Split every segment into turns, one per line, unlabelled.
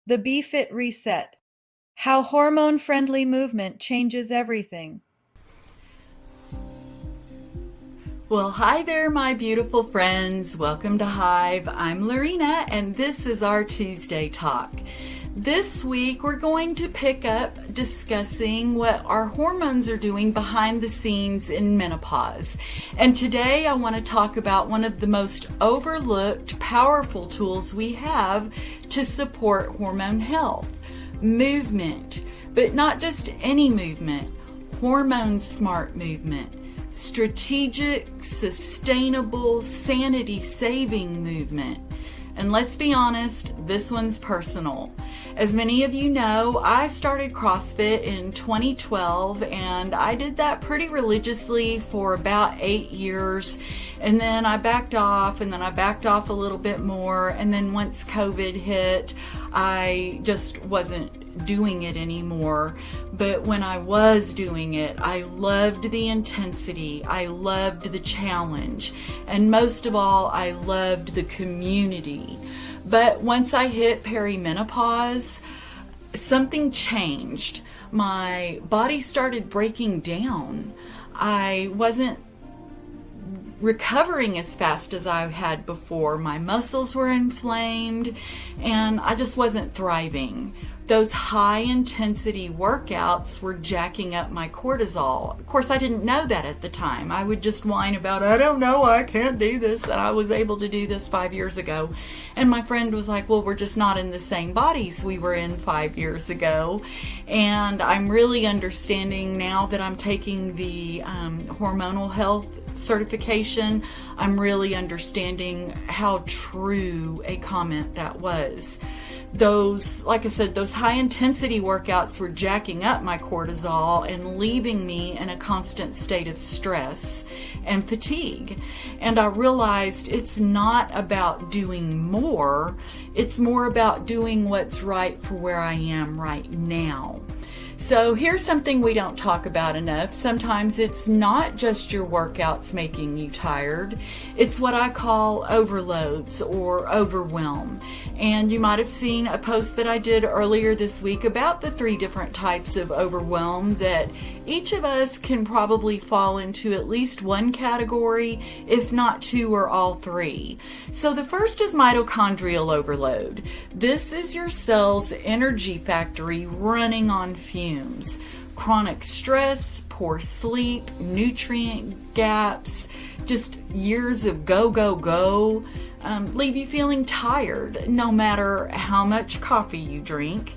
The B-Fit Reset: How Hormone-Friendly Movement Changes Everything.
Well, hi there, my beautiful friends. Welcome to Hive. I'm Lorena, and this is our Tuesday Talk. This week, we're going to pick up discussing what our hormones are doing behind the scenes in menopause. And today, I want to talk about one of the most overlooked, powerful tools we have to support hormone health: movement. But not just any movement, hormone-smart movement. Strategic, sustainable, sanity-saving movement. And let's be honest, this one's personal. As many of you know, I started CrossFit in 2012, and I did that pretty religiously for about 8 years. And then I backed off, and then I backed off a little bit more. And then once COVID hit, I just wasn't doing it anymore. But when I was doing it, I loved the intensity. I loved the challenge. And most of all, I loved the community. But once I hit perimenopause, something changed. My body started breaking down. I wasn't recovering as fast as I had before. My muscles were inflamed, and I just wasn't thriving. Those high intensity workouts were jacking up my cortisol. Of course, I didn't know that at the time. I would just whine about, I don't know, I can't do this, that I was able to do this 5 years ago. And my friend was like, well, we're just not in the same bodies we were in 5 years ago. And I'm really understanding now that I'm taking the hormonal health certification. I'm really understanding how true a comment that was. Those, like I said, those high intensity workouts were jacking up my cortisol and leaving me in a constant state of stress and fatigue. And I realized it's not about doing more, it's more about doing what's right for where I am right now. So here's something we don't talk about enough. Sometimes it's not just your workouts making you tired. It's what I call overloads or overwhelm. And you might have seen a post that I did earlier this week about the 3 different types of overwhelm that each of us can probably fall into at least one category, if not 2 or all 3. So the first is mitochondrial overload. This is your cell's energy factory running on fumes. Chronic stress, poor sleep, nutrient gaps, just years of go, go, go, leave you feeling tired no matter how much coffee you drink.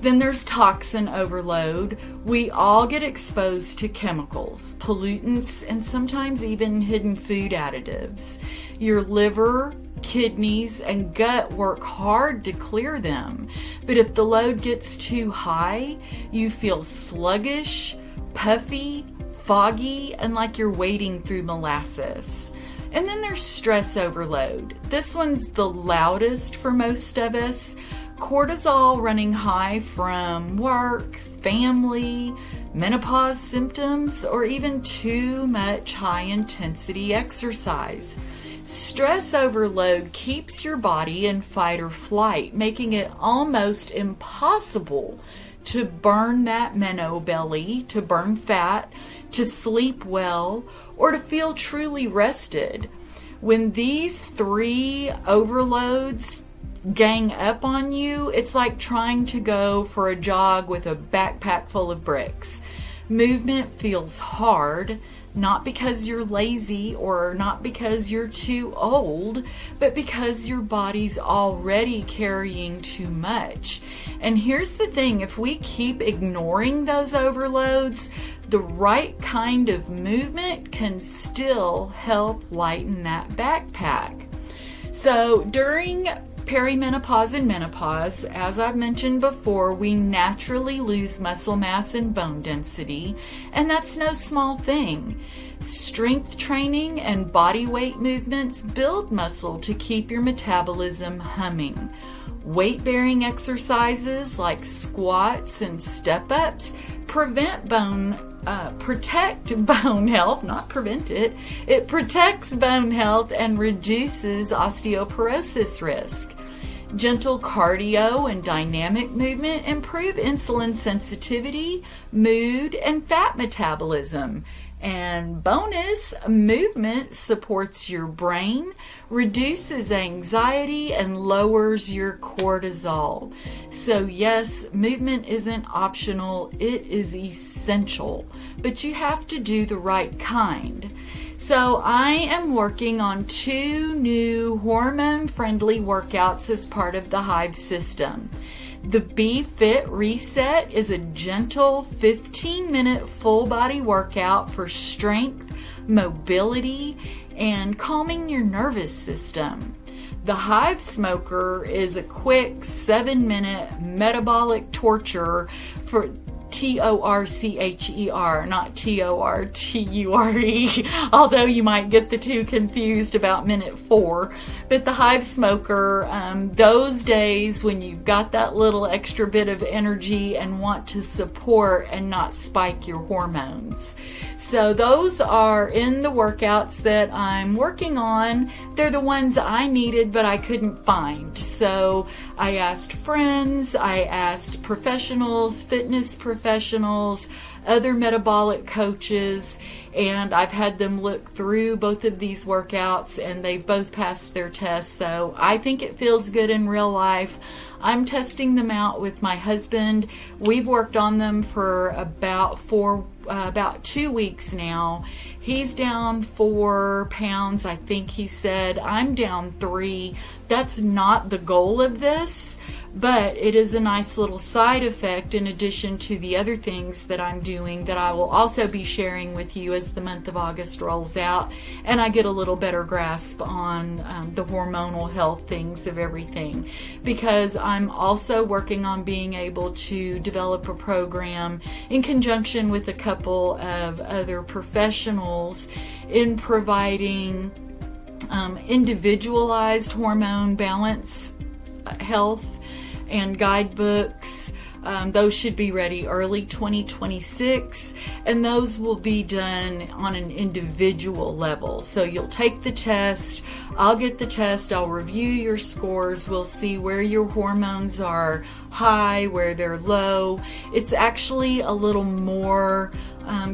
Then there's toxin overload. We all get exposed to chemicals, pollutants, and sometimes even hidden food additives. Your liver, kidneys, and gut work hard to clear them. But if the load gets too high, you feel sluggish, puffy, foggy, and like you're wading through molasses. And then there's stress overload. This one's the loudest for most of us. Cortisol running high from work, family, menopause symptoms, or even too much high-intensity exercise. Stress overload keeps your body in fight or flight, making it almost impossible to burn that meno belly, to burn fat, to sleep well, or to feel truly rested. When these 3 overloads gang up on you, it's like trying to go for a jog with a backpack full of bricks. Movement feels hard, not because you're lazy or not because you're too old, but because your body's already carrying too much. And here's the thing, if we keep ignoring those overloads, the right kind of movement can still help lighten that backpack. So during perimenopause and menopause, as I've mentioned before, we naturally lose muscle mass and bone density, and that's no small thing. Strength training and body weight movements build muscle to keep your metabolism humming. Weight-bearing exercises like squats and step-ups protect bone health, not prevent it. It protects bone health and reduces osteoporosis risk. Gentle cardio and dynamic movement improve insulin sensitivity, mood, and fat metabolism. And bonus, movement supports your brain, reduces anxiety, and lowers your cortisol. So yes, movement isn't optional, it is essential, but you have to do the right kind. So I am working on 2 new hormone-friendly workouts as part of the Hive system. The Be Fit Reset is a gentle 15-minute full-body workout for strength, mobility, and calming your nervous system. The Hive Smoker is a quick 7-minute metabolic torture for TORCHER, not TORTURE, although you might get the two confused about minute 4. But the Hive Smoker, those days when you've got that little extra bit of energy and want to support and not spike your hormones. So those are in the workouts that I'm working on. They're the ones I needed, but I couldn't find. So I asked friends, I asked professionals, fitness professionals, other metabolic coaches, and I've had them look through both of these workouts and they've both passed their tests. So I think it feels good in real life. I'm testing them out with my husband. We've worked on them for about 2 weeks now. He's down 4 pounds, I think he said. I'm down 3. That's not the goal of this, but it is a nice little side effect in addition to the other things that I'm doing that I will also be sharing with you as the month of August rolls out and I get a little better grasp on the hormonal health things of everything, because I'm also working on being able to develop a program in conjunction with a couple of other professionals in providing individualized hormone balance health and guidebooks. Those should be ready early 2026, and those will be done on an individual level. So you'll take the test, I'll get the test, I'll review your scores, we'll see where your hormones are high, where they're low. It's actually a little more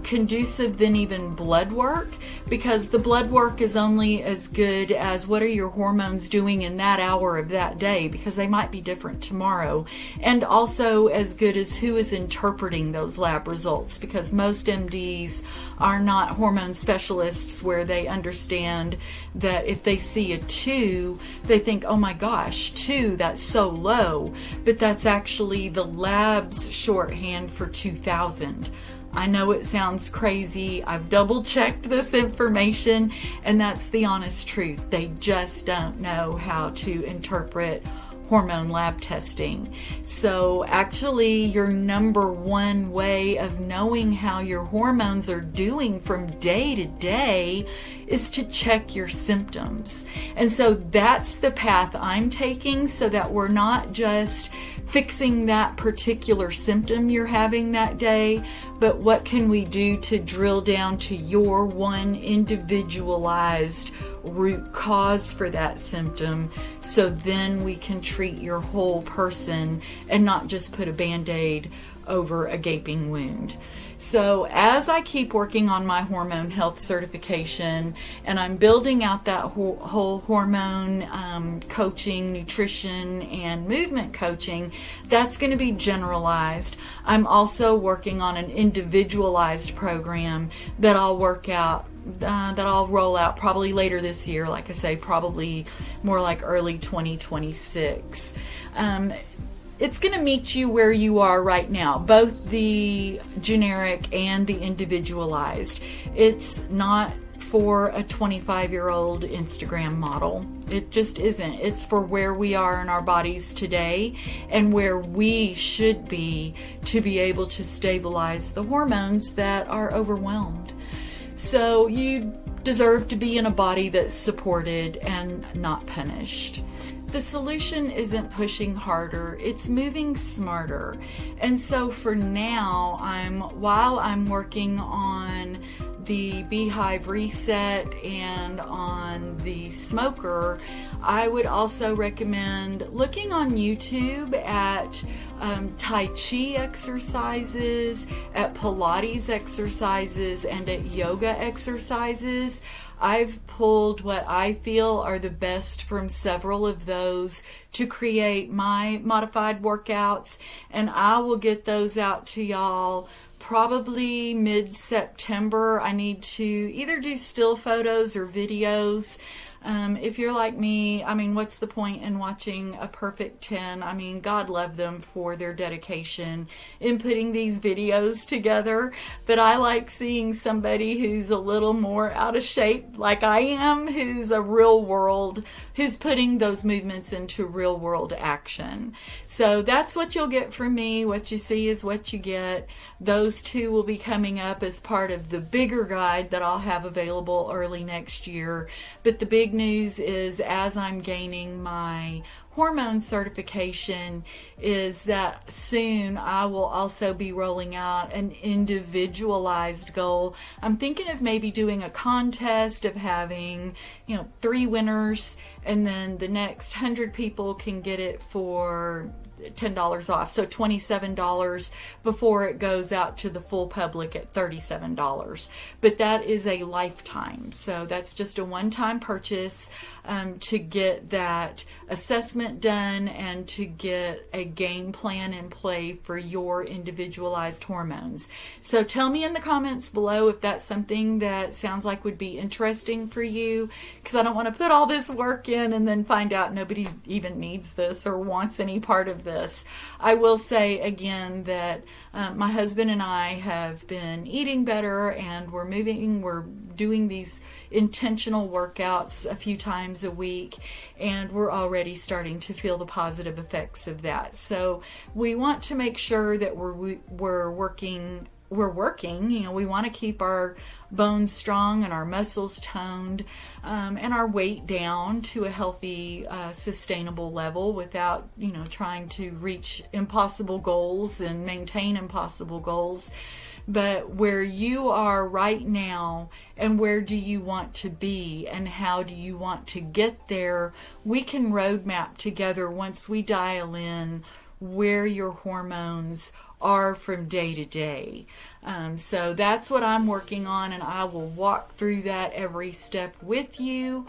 conducive than even blood work, because the blood work is only as good as what are your hormones doing in that hour of that day, because they might be different tomorrow, and also as good as who is interpreting those lab results, because most MDs are not hormone specialists where they understand that if they see a 2, they think, oh my gosh, 2, that's so low, but that's actually the lab's shorthand for 2,000. I know it sounds crazy. I've double checked this information, and that's the honest truth. They just don't know how to interpret hormone lab testing. So actually, your number one way of knowing how your hormones are doing from day to day is to check your symptoms. And so that's the path I'm taking, so that we're not just fixing that particular symptom you're having that day, but what can we do to drill down to your one individualized root cause for that symptom, so then we can treat your whole person and not just put a band-aid over a gaping wound. So as I keep working on my hormone health certification and I'm building out that whole hormone coaching, nutrition, and movement coaching, that's going to be generalized. I'm also working on an individualized program that I'll work out, that I'll roll out probably later this year. Like I say, probably more like early 2026. It's going to meet you where you are right now, both the generic and the individualized. It's not for a 25-year-old Instagram model. It just isn't. It's for where we are in our bodies today and where we should be to be able to stabilize the hormones that are overwhelmed. So you deserve to be in a body that's supported and not punished. The solution isn't pushing harder, it's moving smarter. And so for now, while I'm working on the Beehive Reset and on the Smoker, I would also recommend looking on YouTube at Tai Chi exercises, at Pilates exercises, and at yoga exercises. I've pulled what I feel are the best from several of those to create my modified workouts, and I will get those out to y'all probably mid-September. I need to either do still photos or videos. If you're like me, I mean, what's the point in watching a perfect 10? I mean, God love them for their dedication in putting these videos together. But I like seeing somebody who's a little more out of shape, like I am, who's who's putting those movements into real world action. So that's what you'll get from me. What you see is what you get. Those two will be coming up as part of the bigger guide that I'll have available early next year. But the big news is, as I'm gaining my hormone certification, is that soon I will also be rolling out an individualized goal. I'm thinking of maybe doing a contest of having, 3 winners, and then the next 100 people can get it for $10 off, so $27 before it goes out to the full public at $37. But that is a lifetime, so that's just a one-time purchase to get that assessment done and to get a game plan in play for your individualized hormones. So tell me in the comments below if that's something that sounds like would be interesting for you, because I don't want to put all this work in and then find out nobody even needs this or wants any part of this. I will say again that my husband and I have been eating better, and we're doing these intentional workouts a few times a week, and we're already starting to feel the positive effects of that. So we want to make sure that we're working. We want to keep our bones strong and our muscles toned, and our weight down to a healthy, sustainable level without, trying to reach impossible goals and maintain impossible goals. But where you are right now, and where do you want to be, and how do you want to get there, we can roadmap together once we dial in where your hormones are from day to day. So that's what I'm working on, and I will walk through that every step with you.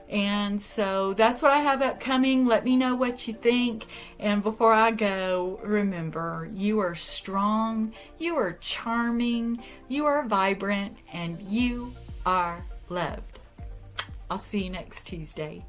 And so that's what I have upcoming. Let me know what you think. And before I go, remember, you are strong, you are charming, you are vibrant, and you are loved. I'll see you next Tuesday.